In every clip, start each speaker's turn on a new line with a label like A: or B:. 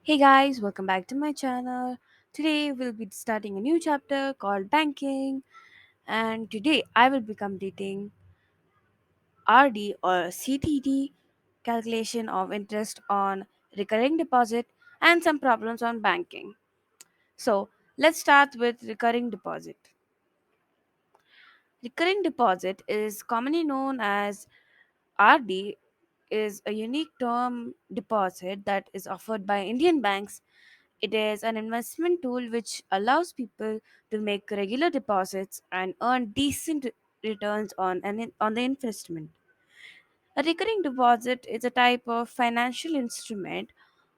A: Hey guys, welcome back to my channel. Today we'll be starting a new chapter called banking, and today I will be completing RD or CTD, calculation of interest on recurring deposit, and some problems on banking. So let's start with recurring deposit. Recurring deposit is commonly known as RD, is a unique term deposit that is offered by Indian banks. It is an investment tool which allows people to make regular deposits and earn decent returns on the investment. A recurring deposit is a type of financial instrument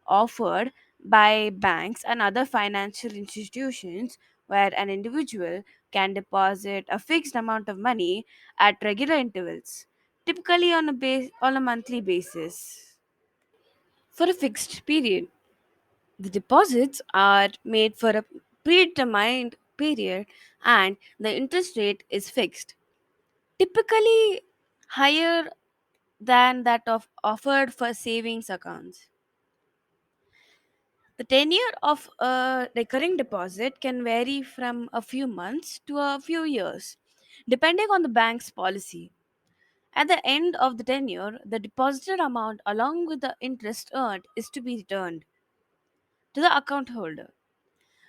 A: offered by banks and other financial institutions where an individual can deposit a fixed amount of money at regular intervals, typically on a monthly basis for a fixed period. The deposits are made for a predetermined period and the interest rate is fixed, typically higher than that of offered for savings accounts. The tenure of a recurring deposit can vary from a few months to a few years, depending on the bank's policy. At the end of the tenure, the deposited amount along with the interest earned is to be returned to the account holder.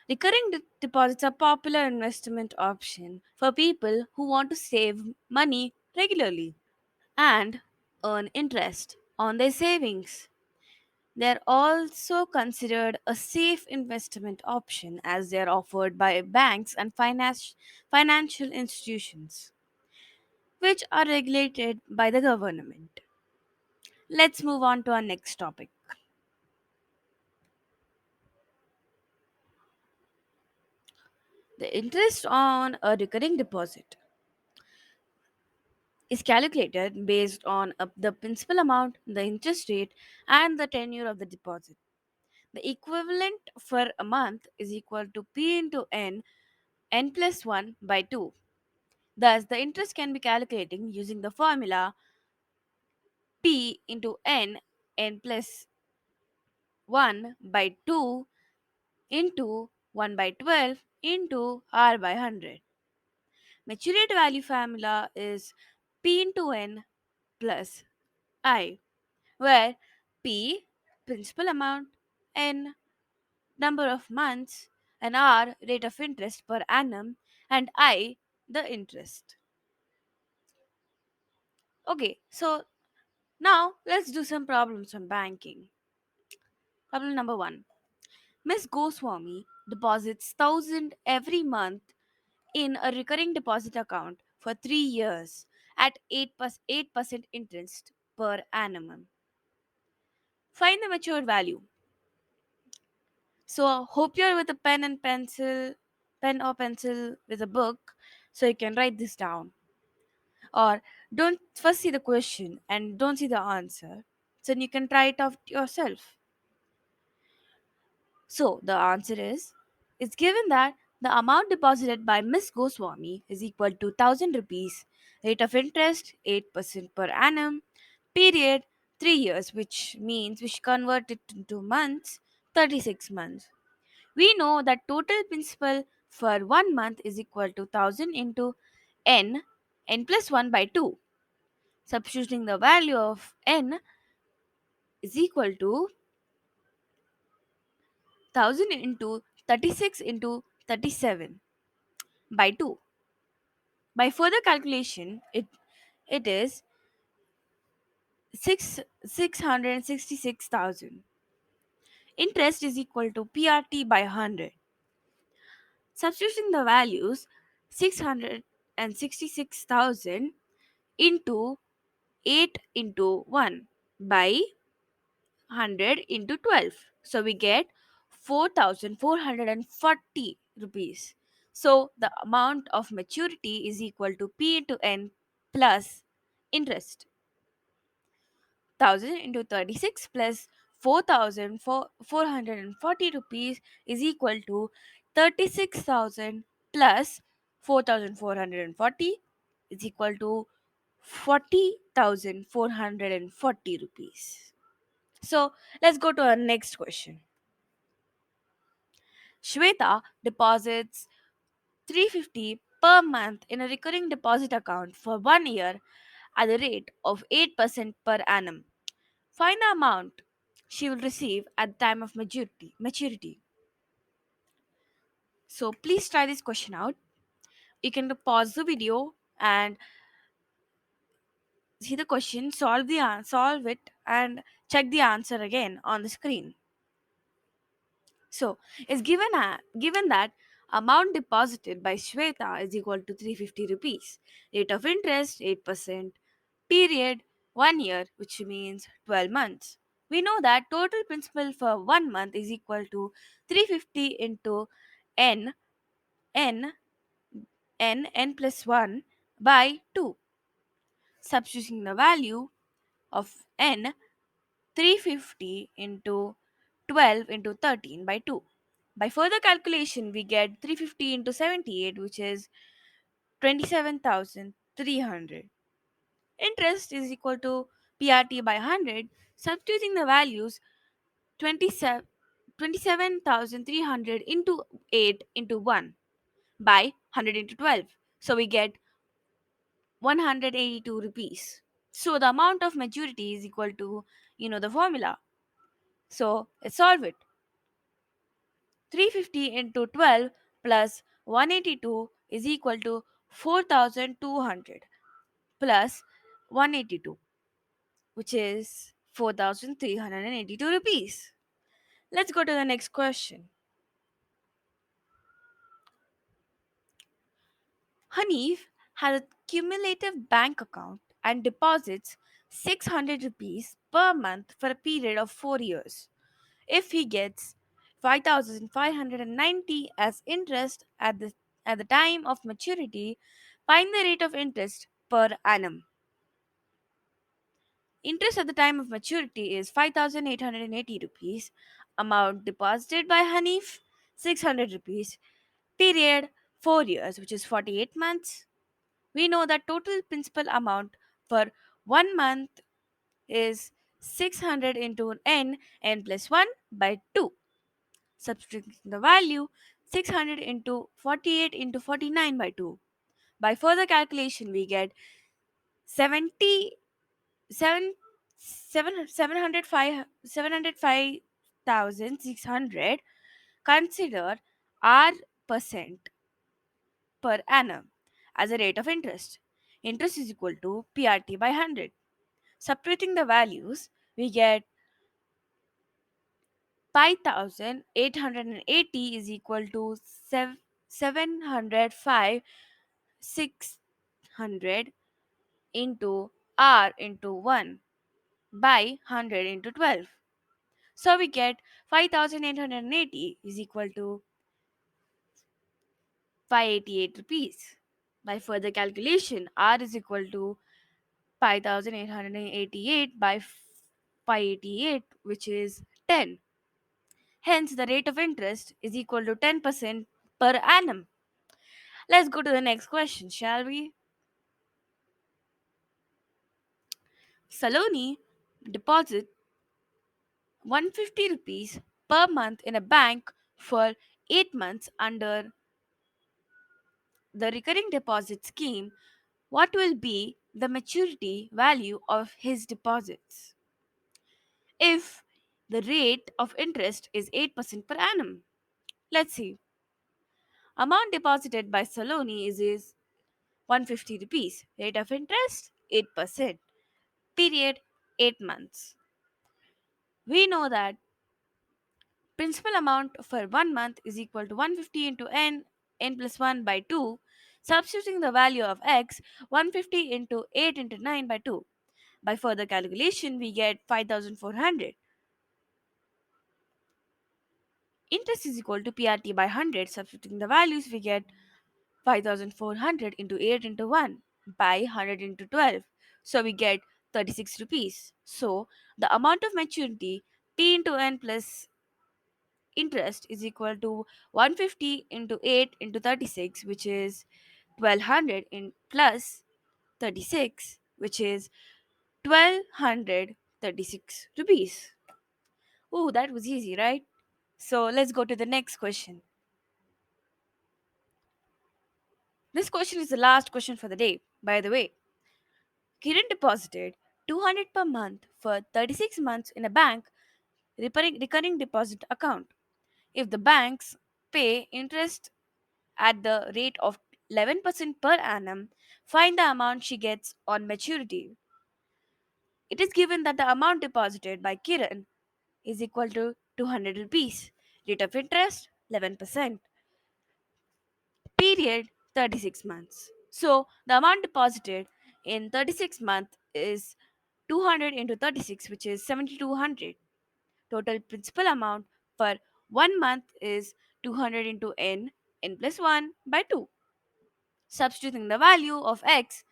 A: Recurring deposits are popular investment option for people who want to save money regularly and earn interest on their savings. They are also considered a safe investment option as they are offered by banks and financial institutions, which are regulated by the government. Let's move on to our next topic. The interest on a recurring deposit is calculated based on the principal amount, the interest rate, and the tenure of the deposit. The equivalent for a month is equal to P into n plus 1 by 2. Thus, the interest can be calculated using the formula P into n plus 1 by 2 into 1 by 12 into R by 100. Maturity value formula is P into n plus I, where P, principal amount, N, number of months, and R, rate of interest per annum, and I, the interest. Okay, so now let's do some problems on banking. Problem number 1. Miss Goswami deposits 1000 every month in a recurring deposit account for 3 years at 8% interest per annum. Find the matured value. So hope you're with a pen or pencil with a book so you can write this down. Or don't first see the question and don't see the answer. So you can try it out yourself. So the answer is it's given that the amount deposited by Miss Goswami is equal to 1000 rupees, rate of interest 8% per annum, period 3 years, which means we should convert it into months, 36 months. We know that total principal for 1 month is equal to 1000 into n plus 1 by 2. Substituting the value of n is equal to 1000 into 36 into 37 by 2. By further calculation, it is 666,000. Interest is equal to PRT by 100. Substituting the values 666,000 into 8 into 1 by 100 into 12. So we get 4,440 rupees. So the amount of maturity is equal to P into N plus interest. 1000 into 36 plus 4,440 rupees is equal to 36,000 plus 4,440 is equal to 40,440 rupees. So let's go to our next question. Shweta deposits 350 per month in a recurring deposit account for 1 year at the rate of 8% per annum. Find the amount she will receive at the time of maturity. So please try this question out. You can pause the video and see the question, solve it, and check the answer again on the screen. So it's given that amount deposited by Shweta is equal to 350 rupees. Rate of interest 8%. Period 1 year, which means 12 months. We know that total principal for 1 month is equal to 350 into n n n plus 1 by 2. Substituting the value of n, 350 into 12 into 13 by 2. By further calculation, we get 350 into 78, which is 27,300. Interest is equal to PRT by 100. Substituting the values, 27,300 into 8 into 1 by 100 into 12. So we get 182 rupees. So the amount of maturity is equal to, the formula. So let's solve it. 350 into 12 plus 182 is equal to 4,200 plus 182, which is 4,382 rupees. Let's go to the next question. Hanif has a cumulative bank account and deposits 600 rupees per month for a period of 4 years. If he gets 5,590 as interest at the time of maturity, find the rate of interest per annum. Interest at the time of maturity is 5,880 rupees. Amount deposited by Hanif 600 rupees. Period 4 years, which is 48 months. We know that total principal amount for 1 month is 600 into n plus 1 by 2. Subtracting the value, 600 into 48 into 49 by 2. By further calculation, we get 70 7 705,600. Consider r percent per annum as a rate of interest. Interest is equal to PRT by 100. Subtracting the values, we get 5,880 is equal to 705 600 into r into 1 by 100 into 12. So we get 5,880 is equal to 588 rupees. By further calculation, r is equal to 5,888 by 588, which is 10. Hence, the rate of interest is equal to 10% per annum. Let's go to the next question, shall we? Saloni deposit 150 rupees per month in a bank for 8 months under the recurring deposit scheme. What will be the maturity value of his deposits if the rate of interest is 8% per annum? Let's see. Amount deposited by Saloni is 150 rupees. Rate of interest 8%. Period 8 months. We know that principal amount for 1 month is equal to 150 into n plus 1 by 2. Substituting the value of x, 150 into 8 into 9 by 2. By further calculation, we get 5,400. Interest is equal to PRT by 100. Substituting the values, we get 5,400 into 8 into 1 by 100 into 12. So we get 36 rupees. So the amount of maturity P into N plus interest is equal to 150 into 8 into 36, which is 1200 in plus 36, which is 1236 rupees. Oh, that was easy, right? So let's go to the next question. This question is the last question for the day. By the way, Kiran deposited 200 per month for 36 months in a bank recurring deposit account. If the banks pay interest at the rate of 11% per annum, find the amount she gets on maturity. It is given that the amount deposited by Kiran is equal to 200 rupees. Rate of interest 11%. Period 36 months. So the amount deposited in 36 months is 200 into 36, which is 7200. Total principal amount for 1 month is 200 into n plus 1 by 2. Substituting the value of x,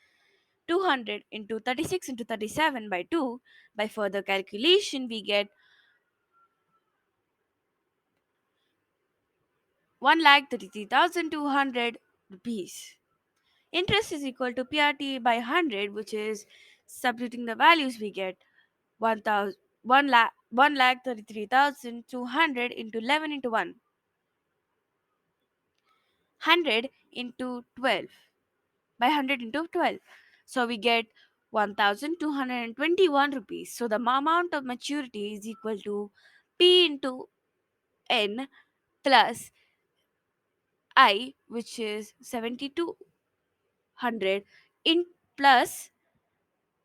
A: 200 into 36 into 37 by 2, by further calculation we get 1,33,200 rupees. Interest is equal to PRT by 100, which is, substituting the values we get 1,000 1,33,200 into 11 into 1, 100 into 12 by 100 into 12. So we get 1,221 rupees. So the amount of maturity is equal to P into N plus I, which is 7,200 in plus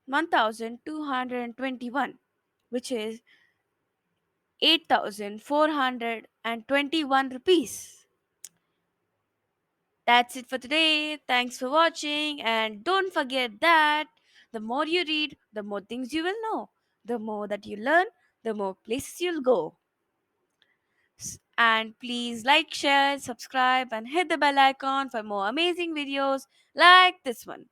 A: 1,221, which is 8,421 rupees. That's it for today. Thanks for watching, and don't forget that the more you read, the more things you will know. The more that you learn, the more places you'll go. And please like, share, subscribe, and hit the bell icon for more amazing videos like this one.